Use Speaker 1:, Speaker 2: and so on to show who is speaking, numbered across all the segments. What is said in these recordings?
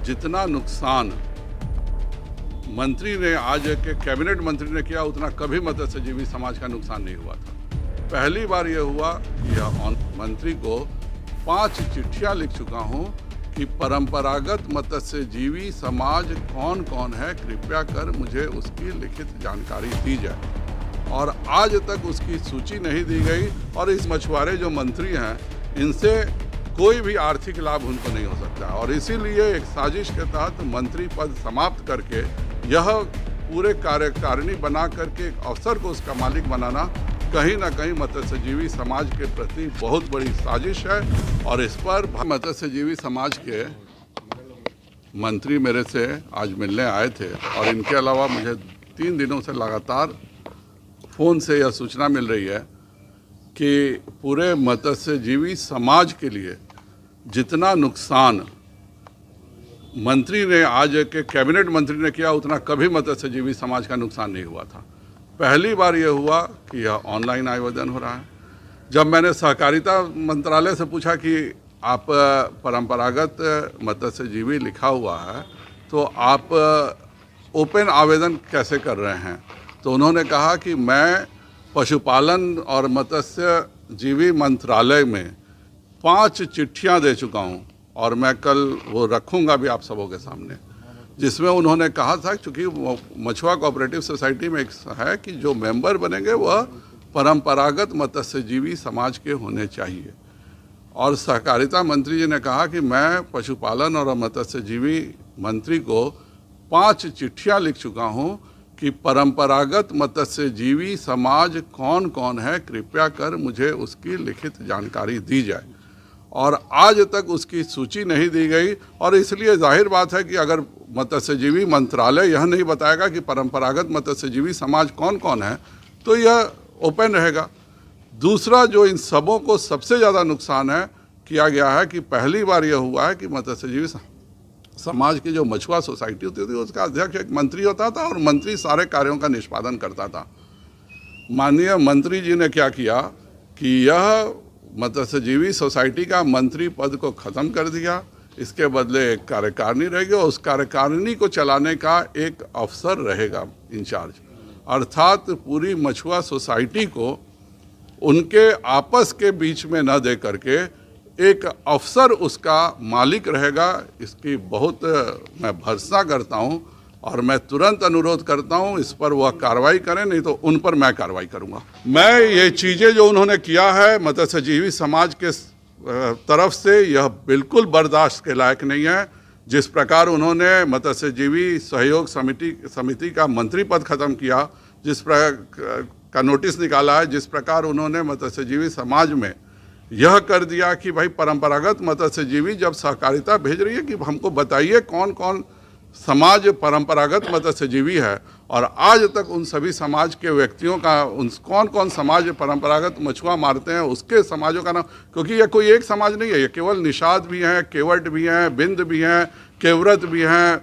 Speaker 1: जितना नुकसान मंत्री ने आज के कैबिनेट मंत्री ने किया उतना कभी मत्स्यजीवी समाज का नुकसान नहीं हुआ था। पहली बार यह हुआ कि यह मंत्री को 5 चिट्ठियां लिख चुका हूं कि परंपरागत मत्स्यजीवी समाज कौन कौन है, कृपया कर मुझे उसकी लिखित जानकारी दी जाए। और आज तक उसकी सूची नहीं दी गई और इस मछुआरे जो मंत्री हैं इनसे कोई भी आर्थिक लाभ उनको नहीं हो सकता और इसीलिए एक साजिश के तहत मंत्री पद समाप्त करके यह पूरे कार्यकारिणी बना करके एक अफसर को उसका मालिक बनाना कहीं ना कहीं मत्स्यजीवी समाज के प्रति बहुत बड़ी साजिश है। और इस पर मत्स्यजीवी समाज के मंत्री मेरे से आज मिलने आए थे और इनके अलावा मुझे 3 दिनों से लगातार फ़ोन से यह सूचना मिल रही है कि पूरे मत्स्यजीवी समाज के लिए जितना नुकसान मंत्री ने आज के कैबिनेट मंत्री ने किया उतना कभी मत्स्यजीवी समाज का नुकसान नहीं हुआ था। पहली बार यह हुआ कि यह ऑनलाइन आवेदन हो रहा है। जब मैंने सहकारिता मंत्रालय से पूछा कि आप परंपरागत मत्स्यजीवी लिखा हुआ है तो आप ओपन आवेदन कैसे कर रहे हैं, तो उन्होंने कहा कि मैं पशुपालन और मत्स्यजीवी मंत्रालय में 5 चिट्ठियां दे चुका हूं और मैं कल वो रखूंगा भी आप सबों के सामने, जिसमें उन्होंने कहा था चूँकि मछुआ कोऑपरेटिव सोसाइटी में एक है कि जो मेंबर बनेंगे वह परंपरागत मत्स्यजीवी समाज के होने चाहिए। और सहकारिता मंत्री जी ने कहा कि मैं पशुपालन और मत्स्यजीवी मंत्री को 5 चिट्ठियां लिख चुका हूं कि परंपरागत मत्स्यजीवी समाज कौन कौन है, कृपया कर मुझे उसकी लिखित जानकारी दी जाए। और आज तक उसकी सूची नहीं दी गई और इसलिए जाहिर बात है कि अगर मत्स्यजीवी मंत्रालय यह नहीं बताएगा कि परंपरागत मत्स्यजीवी समाज कौन कौन है तो यह ओपन रहेगा। दूसरा जो इन सबों को सबसे ज़्यादा नुकसान है किया गया है कि पहली बार यह हुआ है कि मत्स्यजीवी समाज की जो मछुआ सोसाइटी होती थी उसका अध्यक्ष एक मंत्री होता था और मंत्री सारे कार्यों का निष्पादन करता था। माननीय मंत्री जी ने क्या किया कि यह मत्स्यजीवी सोसाइटी का मंत्री पद को ख़त्म कर दिया, इसके बदले एक कार्यकारिणी रहेगी और उस कार्यकारिणी को चलाने का एक अफसर रहेगा इंचार्ज, अर्थात पूरी मछुआ सोसाइटी को उनके आपस के बीच में न दे करके एक अफसर उसका मालिक रहेगा। इसकी बहुत मैं भर्त्सना करता हूं और मैं तुरंत अनुरोध करता हूं इस पर वह कार्रवाई करें, नहीं तो उन पर मैं कार्रवाई करूंगा। मैं ये चीज़ें जो उन्होंने किया है मत्स्यजीवी समाज के तरफ से यह बिल्कुल बर्दाश्त के लायक नहीं है। जिस प्रकार उन्होंने मत्स्यजीवी सहयोग समिति का मंत्री पद खत्म किया, जिस प्रकार का नोटिस निकाला है, जिस प्रकार उन्होंने मत्स्यजीवी समाज में यह कर दिया कि भाई परंपरागत मत्स्यजीवी जब सहकारिता भेज रही है कि हमको बताइए कौन कौन समाज परंपरागत मत्स्यजीवी है, और आज तक उन सभी समाज के व्यक्तियों का कौन कौन समाज परंपरागत मछुआ मारते हैं उसके समाजों का नाम, क्योंकि यह कोई एक समाज नहीं है, ये केवल निषाद भी हैं, केवट भी हैं, बिंद भी हैं, केवरत भी हैं,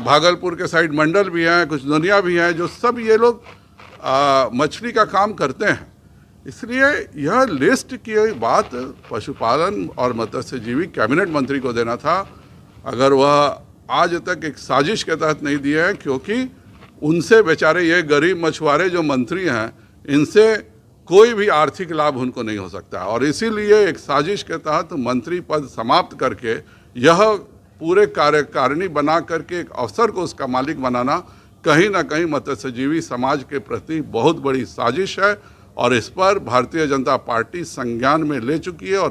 Speaker 1: भागलपुर के साइड मंडल भी हैं, कुछ दुनिया भी हैं, जो सब ये लोग मछली का काम करते हैं। इसलिए यह लिस्ट की बात पशुपालन और मत्स्यजीवी कैबिनेट मंत्री को देना था, अगर वह आज तक एक साजिश के तहत नहीं दिए हैं, क्योंकि उनसे बेचारे ये गरीब मछुआरे जो मंत्री हैं इनसे कोई भी आर्थिक लाभ उनको नहीं हो सकता और इसीलिए एक साजिश के तहत मंत्री पद समाप्त करके यह पूरे कार्यकारिणी बना करके एक अफसर को उसका मालिक बनाना कहीं ना कहीं मत्स्यजीवी समाज के प्रति बहुत बड़ी साजिश है और इस पर भारतीय जनता पार्टी संज्ञान में ले चुकी है और